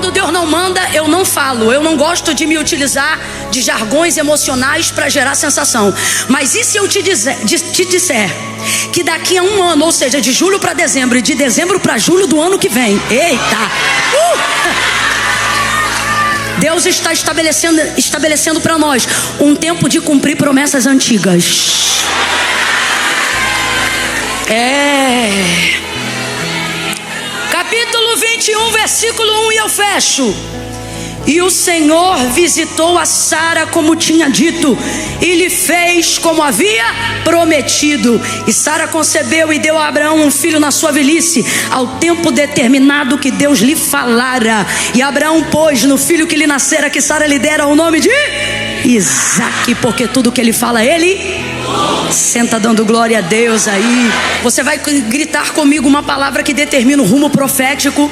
Quando Deus não manda, eu não falo. Eu não gosto de me utilizar de jargões emocionais para gerar sensação. Mas e se eu te disser que daqui a um ano, ou seja, de julho para dezembro e de dezembro para julho do ano que vem, eita! Deus está estabelecendo para nós um tempo de cumprir promessas antigas. Capítulo 21, versículo 1, e eu fecho. E o Senhor visitou a Sara como tinha dito, e lhe fez como havia prometido. E Sara concebeu e deu a Abraão um filho na sua velhice, ao tempo determinado que Deus lhe falara. E Abraão pôs no filho que lhe nascera, que Sara lhe dera, o nome de Isaque, porque tudo que ele fala, ele senta dando glória a Deus aí. Você vai gritar comigo uma palavra que determina o rumo profético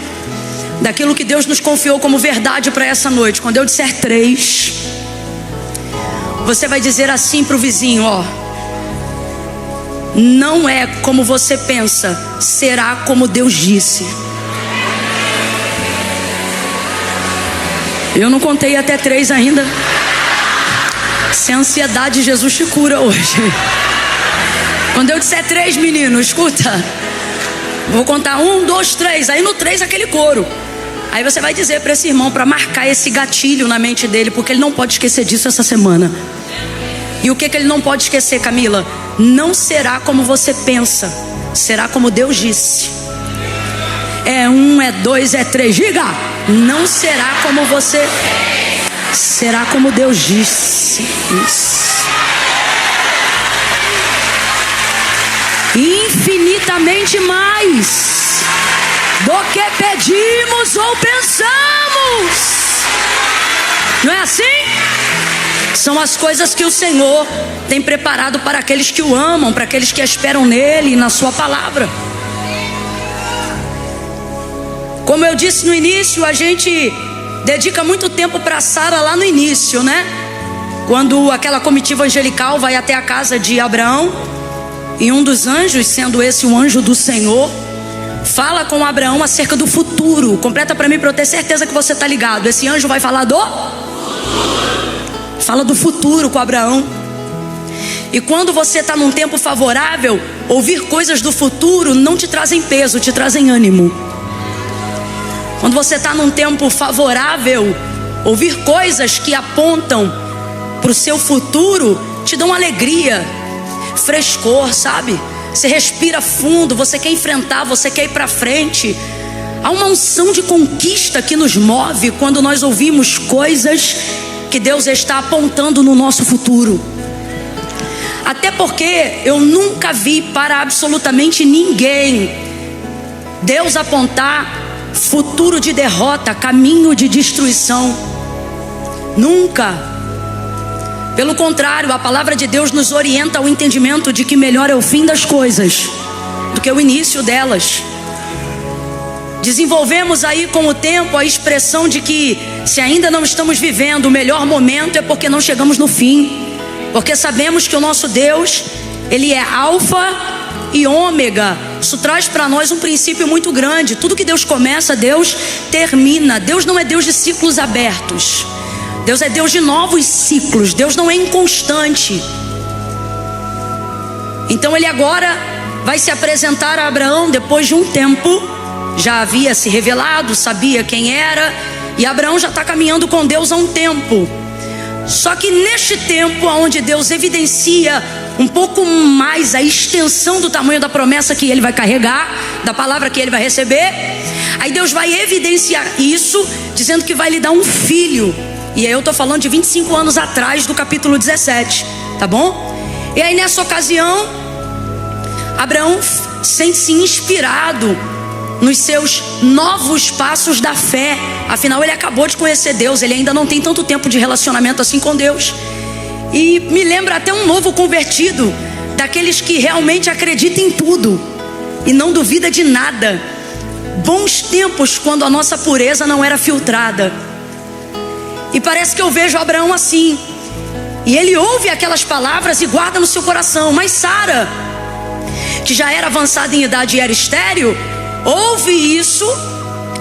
daquilo que Deus nos confiou como verdade para essa noite. Quando eu disser 3, você vai dizer assim para o vizinho, ó: não é como você pensa, será como Deus disse. Eu não contei até 3 ainda. Se a ansiedade, Jesus te cura hoje. Quando eu disser 3, menino, escuta, vou contar 1, 2, 3. Aí no 3 aquele coro. Aí você vai dizer para esse irmão, para marcar esse gatilho na mente dele, porque ele não pode esquecer disso essa semana. E o que ele não pode esquecer, Camila? Não será como você pensa, será como Deus disse. É 1, é 2, é 3. Diga: não será como você, será como Deus disse. Isso. Infinitamente mais do que pedimos ou pensamos. Não é assim? São as coisas que o Senhor tem preparado para aqueles que o amam, para aqueles que esperam nele e na sua palavra. Como eu disse no início, a gente dedica muito tempo para Sara lá no início, né? Quando aquela comitiva angelical vai até a casa de Abraão, e um dos anjos, sendo esse o anjo do Senhor, fala com Abraão acerca do futuro. Completa para mim, para eu ter certeza que você está ligado. Esse anjo vai falar do futuro. Fala do futuro com Abraão. E quando você está num tempo favorável, ouvir coisas do futuro não te trazem peso, te trazem ânimo. Quando você está num tempo favorável, ouvir coisas que apontam para o seu futuro te dão alegria, frescor, sabe? Você respira fundo, você quer enfrentar, você quer ir para frente. Há uma unção de conquista que nos move quando nós ouvimos coisas que Deus está apontando no nosso futuro. Até porque eu nunca vi para absolutamente ninguém Deus apontar futuro de derrota, caminho de destruição. Nunca. Pelo contrário, a palavra de Deus nos orienta ao entendimento de que melhor é o fim das coisas do que o início delas. Desenvolvemos aí com o tempo a expressão de que se ainda não estamos vivendo o melhor momento é porque não chegamos no fim. Porque sabemos que o nosso Deus, Ele é alfa e ômega. Isso traz para nós um princípio muito grande. Tudo que Deus começa, Deus termina. Deus não é Deus de ciclos abertos. Deus é Deus de novos ciclos. Deus não é inconstante. Então Ele agora vai se apresentar a Abraão depois de um tempo. Já havia se revelado, sabia quem era, e Abraão já está caminhando com Deus há um tempo. Só que neste tempo, onde Deus evidencia um pouco mais a extensão do tamanho da promessa que ele vai carregar, da palavra que ele vai receber, aí Deus vai evidenciar isso, dizendo que vai lhe dar um filho. E aí eu estou falando de 25 anos atrás, do capítulo 17, tá bom? E aí nessa ocasião, Abraão sente-se inspirado nos seus novos passos da fé. Afinal, ele acabou de conhecer Deus, ele ainda não tem tanto tempo de relacionamento assim com Deus. E me lembra até um novo convertido, daqueles que realmente acreditam em tudo e não duvida de nada. Bons tempos quando a nossa pureza não era filtrada. E parece que eu vejo Abraão assim. E ele ouve aquelas palavras e guarda no seu coração. Mas Sara, que já era avançada em idade e era estéril, ouve isso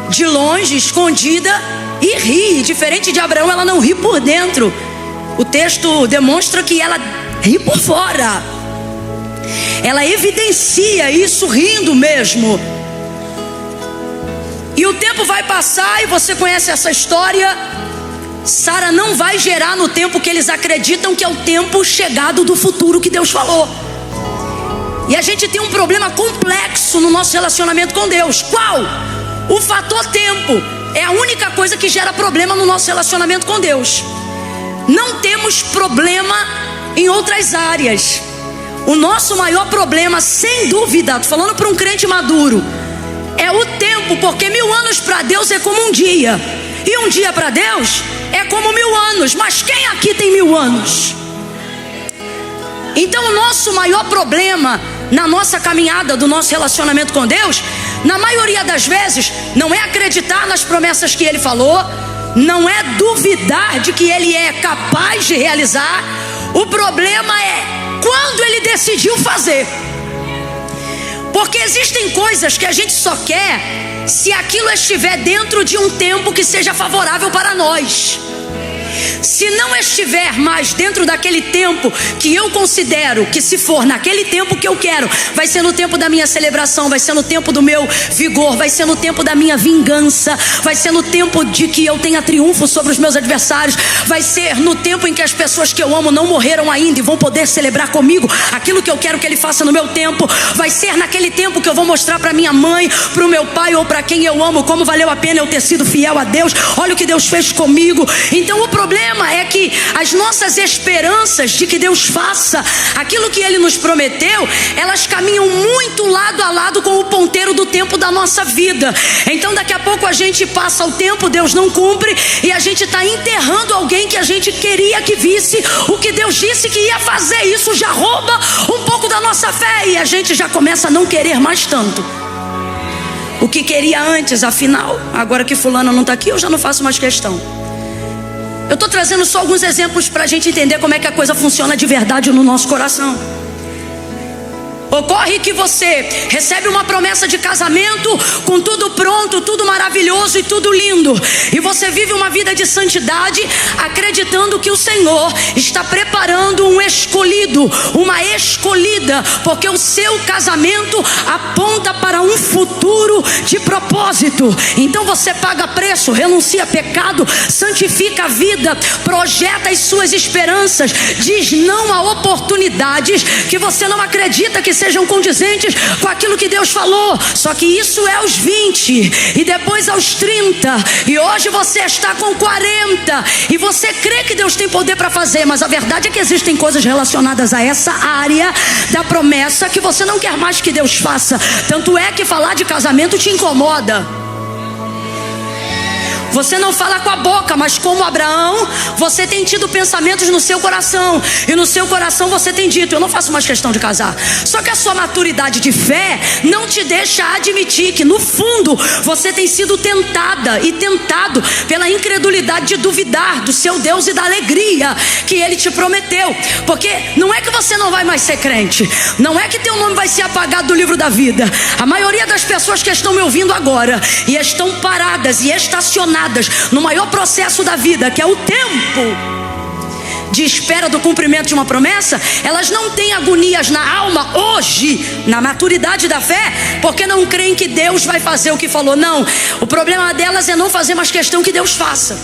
de longe, escondida, e ri. Diferente de Abraão, ela não ri por dentro. O texto demonstra que ela ri por fora. Ela evidencia isso rindo mesmo. E o tempo vai passar, e você conhece essa história. Sara não vai gerar no tempo que eles acreditam que é o tempo chegado do futuro que Deus falou. E a gente tem um problema complexo no nosso relacionamento com Deus. Qual? O fator tempo é a única coisa que gera problema no nosso relacionamento com Deus. Não temos problema em outras áreas. O nosso maior problema, sem dúvida, estou falando para um crente maduro, é o tempo, porque 1000 anos para Deus é como um dia, e um dia para Deus é como 1000 anos. Mas quem aqui tem 1000 anos? Então o nosso maior problema na nossa caminhada do nosso relacionamento com Deus, na maioria das vezes, não é acreditar nas promessas que Ele falou, não é duvidar de que Ele é capaz de realizar. O problema é quando Ele decidiu fazer. Porque existem coisas que a gente só quer se aquilo estiver dentro de um tempo que seja favorável para nós. Se não estiver mais dentro daquele tempo que eu considero que, se for naquele tempo que eu quero, vai ser no tempo da minha celebração, vai ser no tempo do meu vigor, vai ser no tempo da minha vingança, vai ser no tempo de que eu tenha triunfo sobre os meus adversários, vai ser no tempo em que as pessoas que eu amo não morreram ainda e vão poder celebrar comigo aquilo que eu quero que Ele faça no meu tempo, vai ser naquele tempo que eu vou mostrar para minha mãe, para o meu pai ou para quem eu amo como valeu a pena eu ter sido fiel a Deus. Olha o que Deus fez comigo. Então o problema é que as nossas esperanças de que Deus faça aquilo que Ele nos prometeu, elas caminham muito lado a lado com o ponteiro do tempo da nossa vida. Então daqui a pouco a gente passa o tempo, Deus não cumpre, e a gente está enterrando alguém que a gente queria que visse o que Deus disse que ia fazer. Isso já rouba um pouco da nossa fé, e a gente já começa a não querer mais tanto o que queria antes. Afinal, agora que fulano não está aqui, eu já não faço mais questão. Eu estou trazendo só alguns exemplos para a gente entender como é que a coisa funciona de verdade no nosso coração. Ocorre que você recebe uma promessa de casamento com tudo pronto, tudo maravilhoso e tudo lindo, e você vive uma vida de santidade acreditando que o Senhor está preparando um escolhido, uma escolhida, porque o seu casamento aponta para um futuro de propósito. Então você paga preço, renuncia a pecado, santifica a vida, projeta as suas esperanças, diz não a oportunidades que você não acredita que sejam condizentes com aquilo que Deus falou. Só que isso é aos 20, e depois aos 30, e hoje você está com 40, e você crê que Deus tem poder para fazer, mas a verdade é que existem coisas relacionadas a essa área da promessa que você não quer mais que Deus faça. Tanto é que falar de casamento te incomoda. Você não fala com a boca, mas como Abraão, você tem tido pensamentos no seu coração, e no seu coração você tem dito: eu não faço mais questão de casar. Só que a sua maturidade de fé não te deixa admitir que no fundo você tem sido tentada e tentado pela incredulidade de duvidar do seu Deus e da alegria que Ele te prometeu. Porque não é que você não vai mais ser crente, não é que teu nome vai ser apagado do livro da vida. A maioria das pessoas que estão me ouvindo agora e estão paradas e estacionadas no maior processo da vida, que é o tempo de espera do cumprimento de uma promessa, elas não têm agonias na alma hoje, na maturidade da fé, porque não creem que Deus vai fazer o que falou. Não, o problema delas é não fazer mais questão que Deus faça.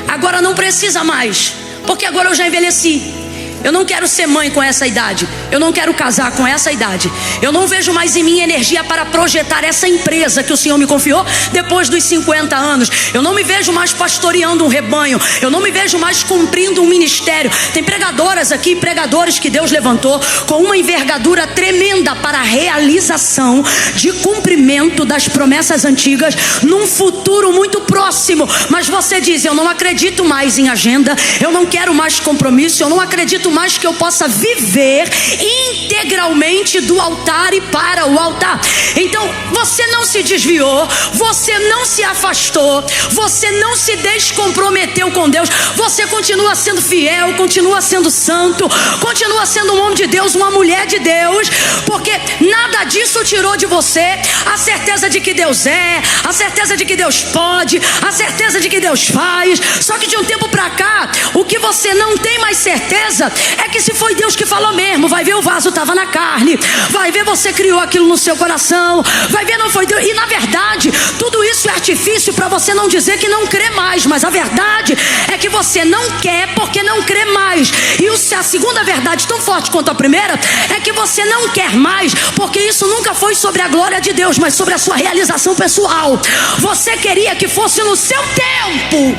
Agora não precisa mais, porque agora eu já envelheci. Eu não quero ser mãe com essa idade, eu não quero casar com essa idade, eu não vejo mais em mim energia para projetar essa empresa que o Senhor me confiou depois dos 50 anos. Eu não me vejo mais pastoreando um rebanho, eu não me vejo mais cumprindo um ministério. Tem pregadoras aqui, pregadores que Deus levantou com uma envergadura tremenda para a realização de cumprimento das promessas antigas num futuro muito próximo. Mas você diz: eu não acredito mais em agenda, eu não quero mais compromisso, eu não acredito mais que eu possa viver integralmente do altar e para o altar. Então você não se desviou, você não se afastou, você não se descomprometeu com Deus, você continua sendo fiel, continua sendo santo, continua sendo um homem de Deus, uma mulher de Deus, porque nada disso isso tirou de você a certeza de que Deus é, a certeza de que Deus pode, a certeza de que Deus faz. Só que de um tempo pra cá, o que você não tem mais certeza é que se foi Deus que falou mesmo. Vai ver, o vaso estava na carne, vai ver, você criou aquilo no seu coração, vai ver, não foi Deus. E na verdade, tudo isso é artifício para você não dizer que não crê mais. Mas a verdade é que você não quer porque não crê mais. E a segunda verdade, tão forte quanto a primeira, é que você não quer mais porque isso nunca foi sobre a glória de Deus, mas sobre a sua realização pessoal. Você queria que fosse no seu tempo,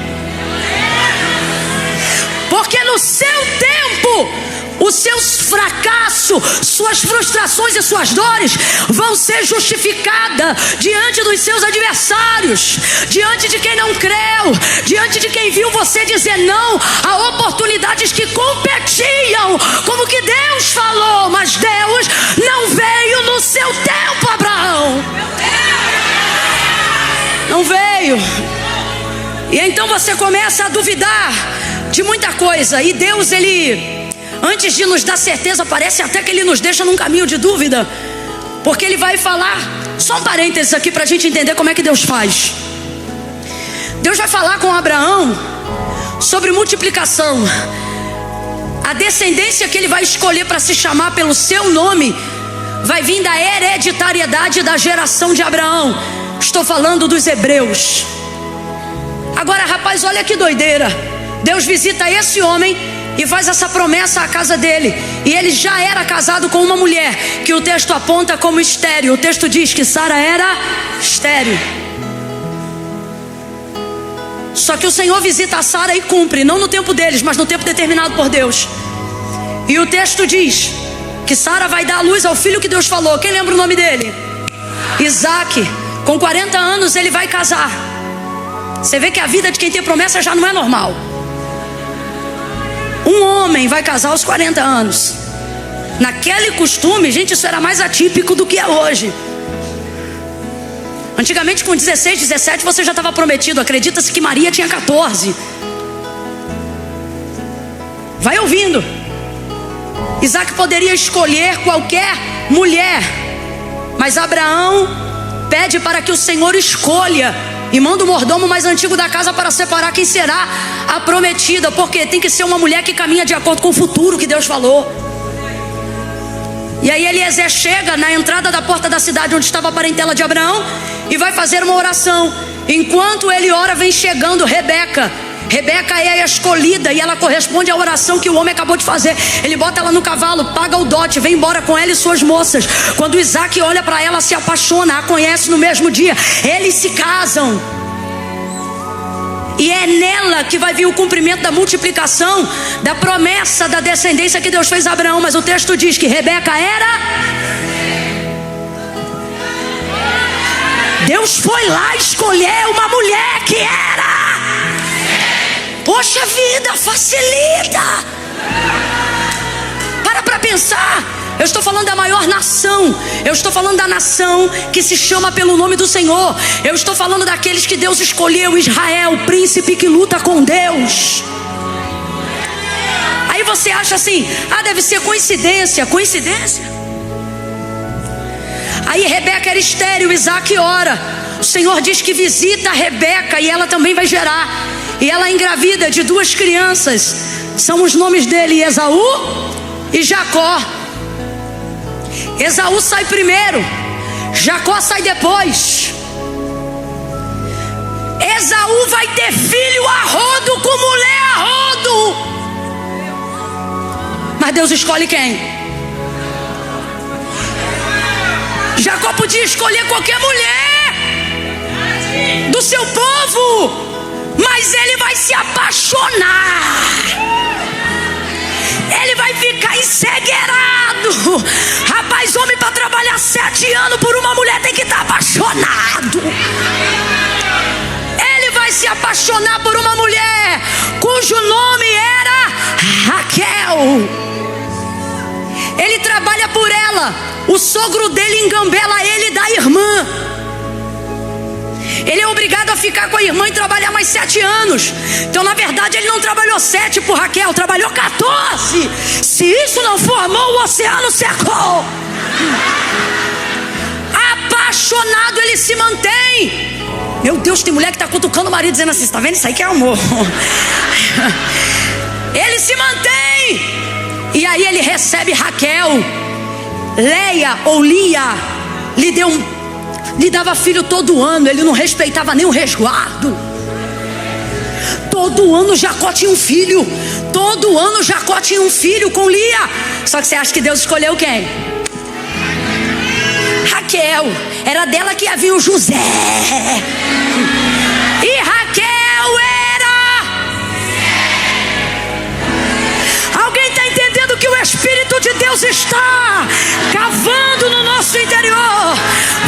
porque no seu tempo os seus fracassos, suas frustrações e suas dores vão ser justificadas diante dos seus adversários, diante de quem não creu, diante de quem viu você dizer não a oportunidades que competiam com o que Deus falou. Mas Deus não veio no seu tempo, Abraão. Não veio. E então você começa a duvidar de muita coisa. E Deus, ele, antes de nos dar certeza, parece até que ele nos deixa num caminho de dúvida, porque ele vai falar, só um parênteses aqui para a gente entender como é que Deus faz. Deus vai falar com Abraão sobre multiplicação. A descendência que ele vai escolher para se chamar pelo seu nome vai vir da hereditariedade da geração de Abraão. Estou falando dos hebreus. Agora, rapaz, olha que doideira. Deus visita esse homem e faz essa promessa à casa dele. E ele já era casado com uma mulher que o texto aponta como estéril. O texto diz que Sara era estéril. Só que o Senhor visita a Sara e cumpre, não no tempo deles, mas no tempo determinado por Deus. E o texto diz que Sara vai dar à luz ao filho que Deus falou. Quem lembra o nome dele? Isaac. Com 40 anos ele vai casar. Você vê que a vida de quem tem promessa já não é normal. Um homem vai casar aos 40 anos. Naquele costume, gente, isso era mais atípico do que é hoje. Antigamente, com 16, 17, você já estava prometido. Acredita-se que Maria tinha 14. Vai ouvindo. Isaac poderia escolher qualquer mulher, mas Abraão pede para que o Senhor escolha e manda o mordomo mais antigo da casa para separar quem será a prometida, porque tem que ser uma mulher que caminha de acordo com o futuro que Deus falou. E aí Eliezer chega na entrada da porta da cidade onde estava a parentela de Abraão e vai fazer uma oração. Enquanto ele ora, vem chegando Rebeca. Rebeca é a escolhida e ela corresponde à oração que o homem acabou de fazer. Ele bota ela no cavalo, paga o dote, vem embora com ela e suas moças. Quando Isaac olha para ela, se apaixona, a conhece no mesmo dia. Eles se casam. E é nela que vai vir o cumprimento da multiplicação, da promessa da descendência que Deus fez a Abraão. Mas o texto diz que Rebeca era... Deus foi lá escolher uma mulher que era... Poxa vida, facilita. Para pensar. Eu estou falando da maior nação. Eu estou falando da nação que se chama pelo nome do Senhor. Eu estou falando daqueles que Deus escolheu, Israel, o príncipe que luta com Deus. Aí você acha assim, deve ser coincidência. Coincidência? Aí Rebeca era estéril, Isaac ora. O Senhor diz que visita a Rebeca e ela também vai gerar. E ela é engravida de 2 crianças. São os nomes dele, Esaú e Jacó. Esaú sai primeiro, Jacó sai depois. Esaú vai ter filho a rodo com mulher a rodo. Mas Deus escolhe quem? Jacó podia escolher qualquer mulher do seu povo, mas ele vai se apaixonar. Ele vai ficar encegueirado. Rapaz, homem para trabalhar 7 anos por uma mulher tem que estar apaixonado. Ele vai se apaixonar por uma mulher cujo nome era Raquel. Ele trabalha por ela. O sogro dele engambela ele da irmã. Ele é obrigado a ficar com a irmã e trabalhar mais 7 anos. Então, na verdade, ele não trabalhou 7 por Raquel, trabalhou 14. Se isso não for amor, o oceano secou. ele se mantém. Meu Deus, tem mulher que está cutucando o marido dizendo assim: está vendo? Isso aí que é amor. Ele se mantém. E aí ele recebe Raquel. Leia ou Lia lhe dava filho todo ano. Ele não respeitava nem o resguardo. Todo ano Jacó tinha um filho. Todo ano Jacó tinha um filho com Lia. Só que você acha que Deus escolheu quem? Raquel. Era dela que havia o José. E Raquel era... Alguém está entendendo que o Espírito de Deus está cavando no nosso interior?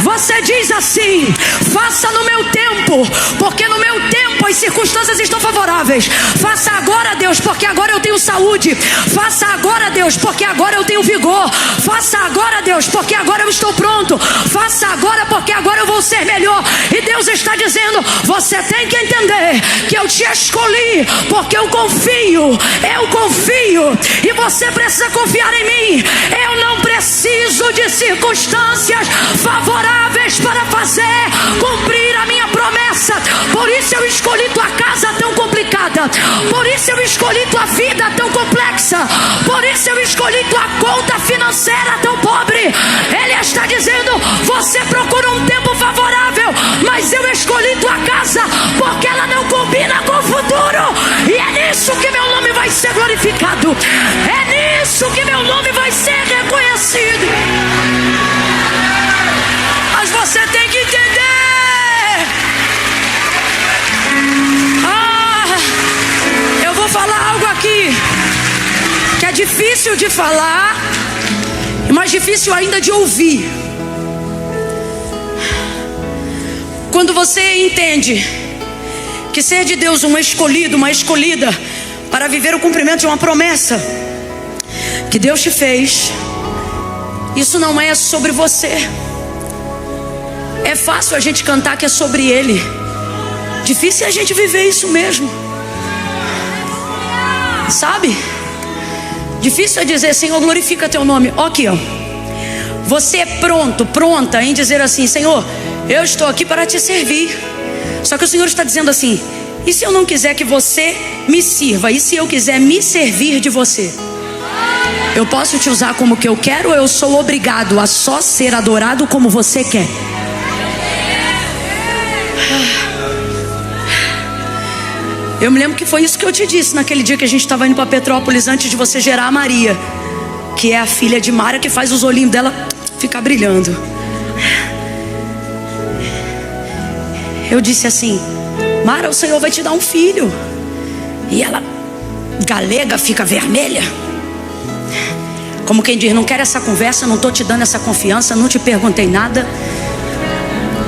Você diz assim: faça no meu tempo, porque no meu tempo as circunstâncias estão favoráveis. Faça agora, Deus, porque agora eu tenho saúde. Faça agora, Deus, porque agora eu tenho vigor. Faça agora, Deus, porque agora eu estou pronto. Faça agora, porque agora eu vou ser melhor. E Deus está dizendo: você tem que entender que eu te escolhi, porque eu confio. E você precisa confiar em mim. Eu não preciso de circunstâncias favoráveis para cumprir a minha promessa. Por isso eu escolhi tua casa tão complicada. Por isso eu escolhi tua vida tão complexa. Por isso eu escolhi tua conta financeira tão pobre. Ele está dizendo: você procura um tempo favorável, mas eu escolhi tua casa porque ela não combina com o futuro. E é nisso que meu nome vai ser glorificado. É nisso que meu nome vai ser reconhecido. Mas você tem que entender. Eu vou falar algo aqui que é difícil de falar, mas difícil ainda de ouvir. Quando você entende que ser de Deus um escolhido, uma escolhida para viver o cumprimento de uma promessa que Deus te fez, isso não é sobre você. É fácil a gente cantar que é sobre Ele. Difícil é a gente viver isso mesmo. Sabe? Difícil é dizer: Senhor, glorifica teu nome. Ó, aqui, ó. Você é pronta em dizer assim: Senhor, eu estou aqui para te servir. Só que o Senhor está dizendo assim: e se eu não quiser que você me sirva? E se eu quiser me servir de você? Eu posso te usar como que eu quero, ou eu sou obrigado a só ser adorado como você quer? Eu me lembro que foi isso que eu te disse naquele dia que a gente estava indo para Petrópolis, antes de você gerar a Maria, que é a filha de Mara, que faz os olhinhos dela ficar brilhando. Eu disse assim: Mara, o Senhor vai te dar um filho. E ela, galega, fica vermelha, como quem diz: não quero essa conversa, não estou te dando essa confiança, não te perguntei nada.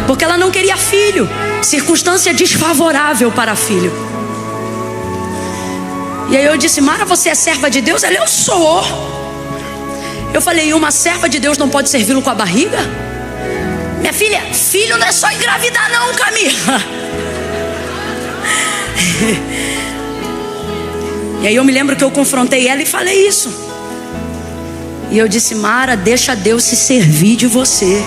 Porque ela não queria filho. Circunstância desfavorável para filho. E aí eu disse: Mara, você é serva de Deus? Ela: eu sou. Eu falei: e uma serva de Deus não pode servi-lo com a barriga? Minha filha, filho não é só engravidar não, Camila. E aí eu me lembro que eu confrontei ela e falei isso. E eu disse: Mara, deixa Deus se servir de você.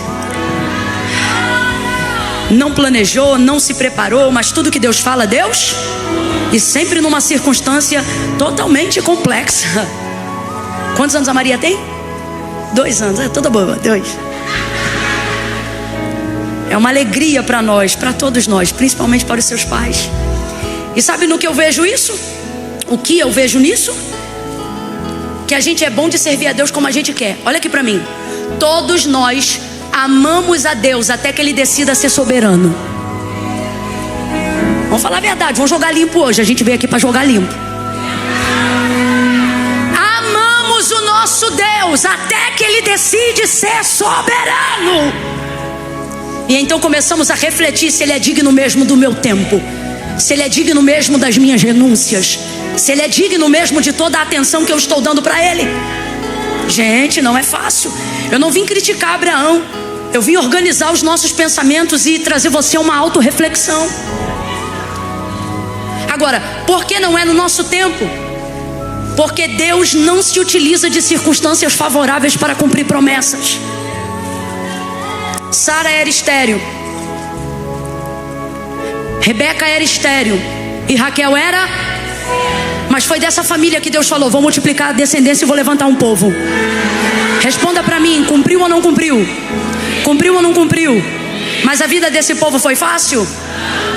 Não planejou, não se preparou, mas tudo que Deus fala, Deus. E sempre numa circunstância totalmente complexa. Quantos anos a Maria tem? 2 anos, é toda boa, 2. É uma alegria para nós, para todos nós, principalmente para os seus pais. E sabe no que eu vejo isso? O que eu vejo nisso? Que a gente é bom de servir a Deus como a gente quer. Olha aqui para mim. Todos nós amamos a Deus até que Ele decida ser soberano. Vamos falar a verdade, vamos jogar limpo hoje. A gente veio aqui para jogar limpo. Amamos o nosso Deus até que Ele decide ser soberano. E então começamos a refletir se Ele é digno mesmo do meu tempo, se Ele é digno mesmo das minhas renúncias, se Ele é digno mesmo de toda a atenção que eu estou dando para Ele. Gente, não é fácil. Eu não vim criticar Abraão, eu vim organizar os nossos pensamentos e trazer você uma autorreflexão. Agora, por que não é no nosso tempo? Porque Deus não se utiliza de circunstâncias favoráveis para cumprir promessas. Sara era estéril, Rebeca era estéril e Raquel era. Mas foi dessa família que Deus falou: vou multiplicar a descendência e vou levantar um povo. Responda para mim, cumpriu ou não cumpriu? Cumpriu ou não cumpriu? Mas a vida desse povo foi fácil?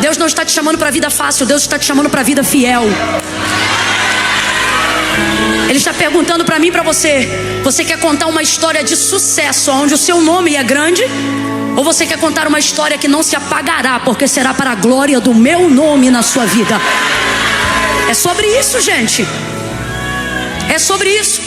Deus não está te chamando para a vida fácil, Deus está te chamando para a vida fiel. Ele está perguntando para mim e para você: você quer contar uma história de sucesso onde o seu nome é grande? Ou você quer contar uma história que não se apagará, porque será para a glória do meu nome na sua vida? É sobre isso, gente. É sobre isso.